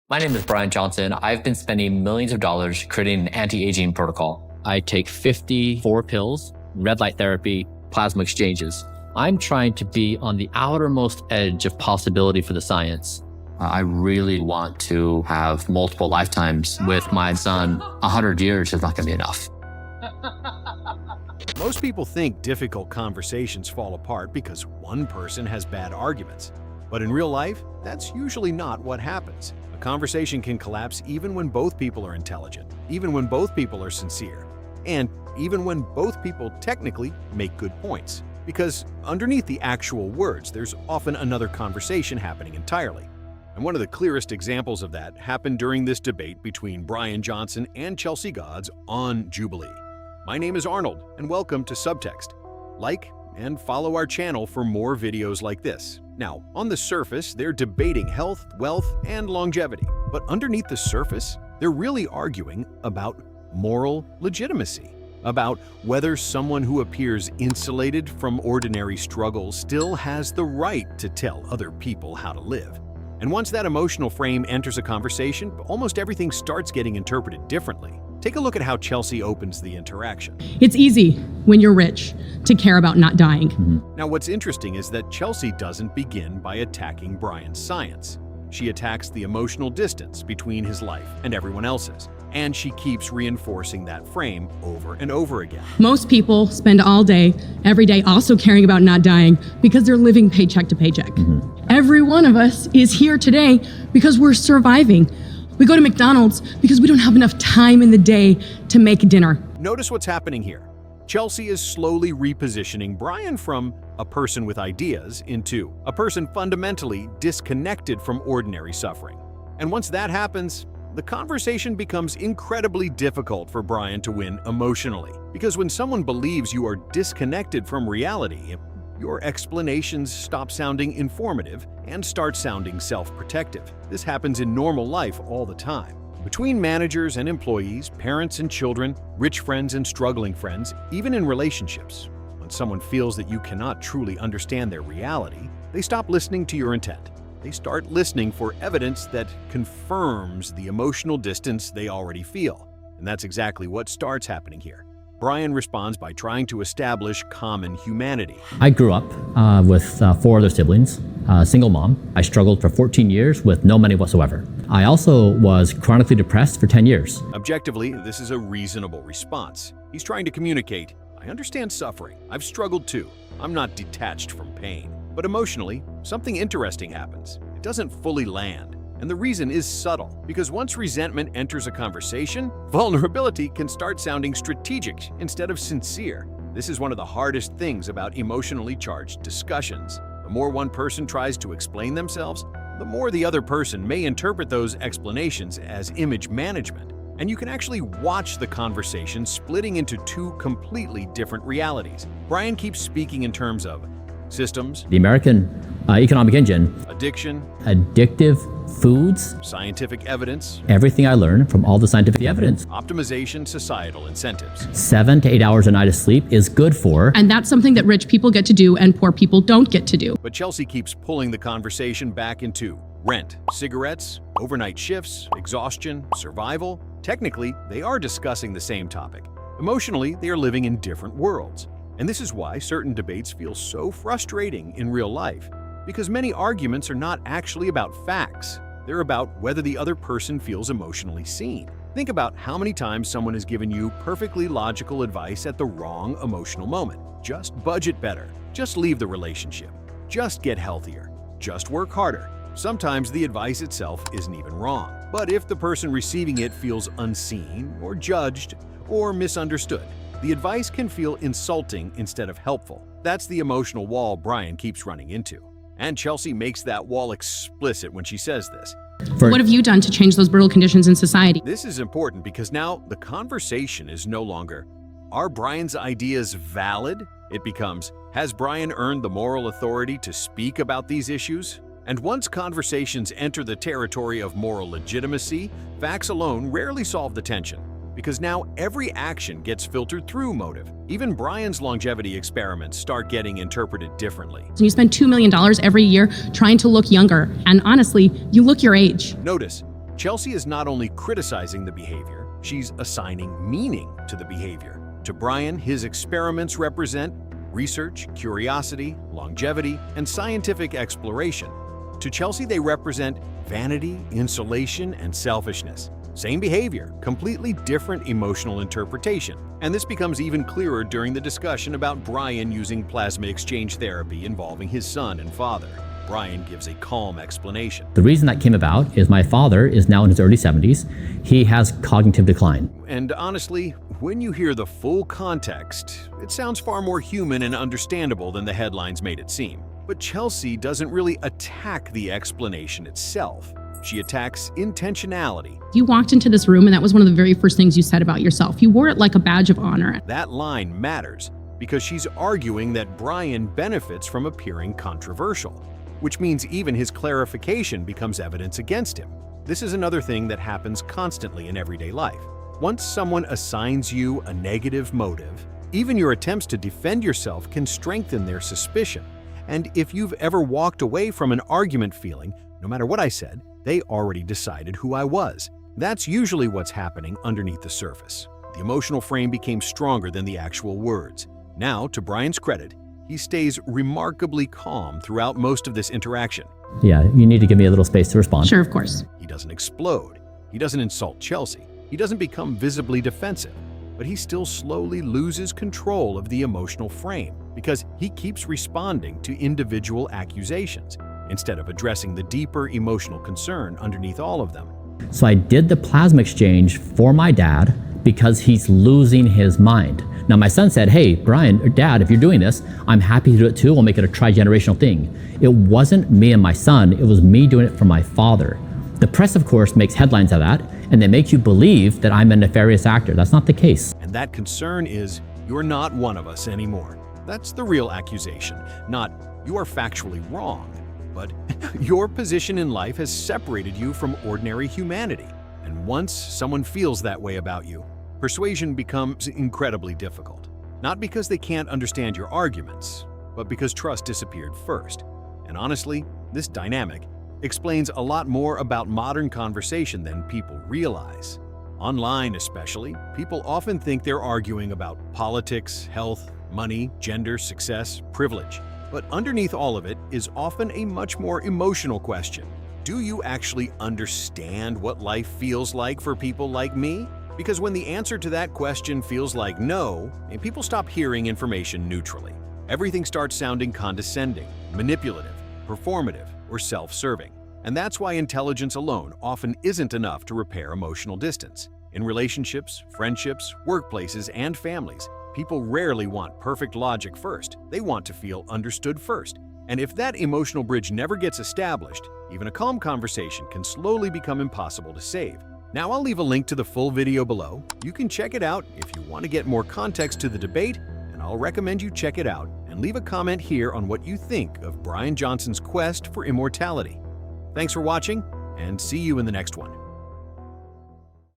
My name is Bryan Johnson. I've been spending millions of dollars creating an anti-aging protocol. I take 54 pills, red light therapy, plasma exchanges. I'm trying to be on the outermost edge of possibility for the science. I really want to have multiple lifetimes with my son. 100 years is not going to be enough. Most people think difficult conversations fall apart because one person has bad arguments. But in real life, that's usually not what happens. A conversation can collapse even when both people are intelligent, even when both people are sincere, and even when both people technically make good points. Because underneath the actual words, there's often another conversation happening entirely. And one of the clearest examples of that happened during this debate between Bryan Johnson and Chelsea Godds on Jubilee. My name is Arnold, and welcome to Subtext. Like and follow our channel for more videos like this. Now, on the surface, they're debating health, wealth, and longevity. But underneath the surface, they're really arguing about moral legitimacy, about whether someone who appears insulated from ordinary struggles still has the right to tell other people how to live. And once that emotional frame enters a conversation, almost everything starts getting interpreted differently. Take a look at how Chelsea opens the interaction. It's easy when you're rich to care about not dying. Now, what's interesting is that Chelsea doesn't begin by attacking Bryan's science. She attacks the emotional distance between his life and everyone else's. And she keeps reinforcing that frame over and over again. Most people spend all day, every day, also caring about not dying because they're living paycheck to paycheck. Every one of us is here today because we're surviving. We go to McDonald's because we don't have enough time in the day to make dinner. Notice what's happening here. Chelsea is slowly repositioning Bryan from a person with ideas into a person fundamentally disconnected from ordinary suffering. And once that happens, the conversation becomes incredibly difficult for Bryan to win emotionally. Because when someone believes you are disconnected from reality, your explanations stop sounding informative and start sounding self-protective. This happens in normal life all the time. Between managers and employees, parents and children, rich friends and struggling friends, even in relationships. When someone feels that you cannot truly understand their reality, they stop listening to your intent. They start listening for evidence that confirms the emotional distance they already feel. And that's exactly what starts happening here. Bryan responds by trying to establish common humanity. I grew up with 4 other siblings, a single mom. I struggled for 14 years with no money whatsoever. I also was chronically depressed for 10 years. Objectively, this is a reasonable response. He's trying to communicate, I understand suffering. I've struggled too. I'm not detached from pain. But emotionally, something interesting happens. It doesn't fully land. And the reason is subtle, because once resentment enters a conversation, vulnerability can start sounding strategic instead of sincere. This is one of the hardest things about emotionally charged discussions. The more one person tries to explain themselves, the more the other person may interpret those explanations as image management. And you can actually watch the conversation splitting into 2 completely different realities. Bryan keeps speaking in terms of systems, The American economic engine, addiction, addictive foods, scientific evidence, everything I learned from all the scientific evidence. optimization, societal incentives. 7 to 8 hours a night of sleep is good for. And that's something that rich people get to do and poor people don't get to do. But Chelsea keeps pulling the conversation back into rent, cigarettes, overnight shifts, exhaustion, survival. Technically, they are discussing the same topic. Emotionally, they are living in different worlds. And this is why certain debates feel so frustrating in real life, because many arguments are not actually about facts. They're about whether the other person feels emotionally seen. Think about how many times someone has given you perfectly logical advice at the wrong emotional moment. Just budget better. Just leave the relationship. Just get healthier. Just work harder. Sometimes the advice itself isn't even wrong. But if the person receiving it feels unseen or judged or misunderstood, the advice can feel insulting instead of helpful. That's the emotional wall Bryan keeps running into. And Chelsea makes that wall explicit when she says this. What have you done to change those brutal conditions in society? This is important because now the conversation is no longer, are Bryan's ideas valid? It becomes, has Bryan earned the moral authority to speak about these issues? And once conversations enter the territory of moral legitimacy, facts alone rarely solve the tension. Because now every action gets filtered through motive. Even Bryan's longevity experiments start getting interpreted differently. You spend $2 million every year trying to look younger, and honestly, you look your age. Notice, Chelsea is not only criticizing the behavior, she's assigning meaning to the behavior. To Bryan, his experiments represent research, curiosity, longevity, and scientific exploration. To Chelsea, they represent vanity, insulation, and selfishness. Same behavior, completely different emotional interpretation. And this becomes even clearer during the discussion about Bryan using plasma exchange therapy involving his son and father. Bryan gives a calm explanation. The reason that came about is my father is now in his early 70s. He has cognitive decline. And honestly, when you hear the full context, it sounds far more human and understandable than the headlines made it seem. But Chelsea doesn't really attack the explanation itself. She attacks intentionality. You walked into this room and that was one of the very first things you said about yourself. You wore it like a badge of honor. That line matters because she's arguing that Bryan benefits from appearing controversial, which means even his clarification becomes evidence against him. This is another thing that happens constantly in everyday life. Once someone assigns you a negative motive, even your attempts to defend yourself can strengthen their suspicion. And if you've ever walked away from an argument feeling, no matter what I said, they already decided who I was. That's usually what's happening underneath the surface. The emotional frame became stronger than the actual words. Now, to Bryan's credit, he stays remarkably calm throughout most of this interaction. Yeah, you need to give me a little space to respond. Sure, of course. He doesn't explode. He doesn't insult Chelsea. He doesn't become visibly defensive. But he still slowly loses control of the emotional frame because he keeps responding to individual accusations instead of addressing the deeper emotional concern underneath all of them. So I did the plasma exchange for my dad because he's losing his mind. Now my son said, hey, Bryan, or Dad, if you're doing this, I'm happy to do it too. We'll make it a tri-generational thing. It wasn't me and my son, it was me doing it for my father. The press, of course, makes headlines of that, and they make you believe that I'm a nefarious actor. That's not the case. And that concern is, you're not one of us anymore. That's the real accusation, not you are factually wrong, but your position in life has separated you from ordinary humanity. And once someone feels that way about you, persuasion becomes incredibly difficult. Not because they can't understand your arguments, but because trust disappeared first. And honestly, this dynamic explains a lot more about modern conversation than people realize. Online especially, people often think they're arguing about politics, health, money, gender, success, privilege. But underneath all of it is often a much more emotional question. Do you actually understand what life feels like for people like me? Because when the answer to that question feels like no, people stop hearing information neutrally. Everything starts sounding condescending, manipulative, performative, or self-serving. And that's why intelligence alone often isn't enough to repair emotional distance. In relationships, friendships, workplaces, and families, people rarely want perfect logic first. They want to feel understood first. And if that emotional bridge never gets established, even a calm conversation can slowly become impossible to save. Now I'll leave a link to the full video below. You can check it out if you want to get more context to the debate, and I'll recommend you check it out and leave a comment here on what you think of Bryan Johnson's quest for immortality. Thanks for watching, and see you in the next one.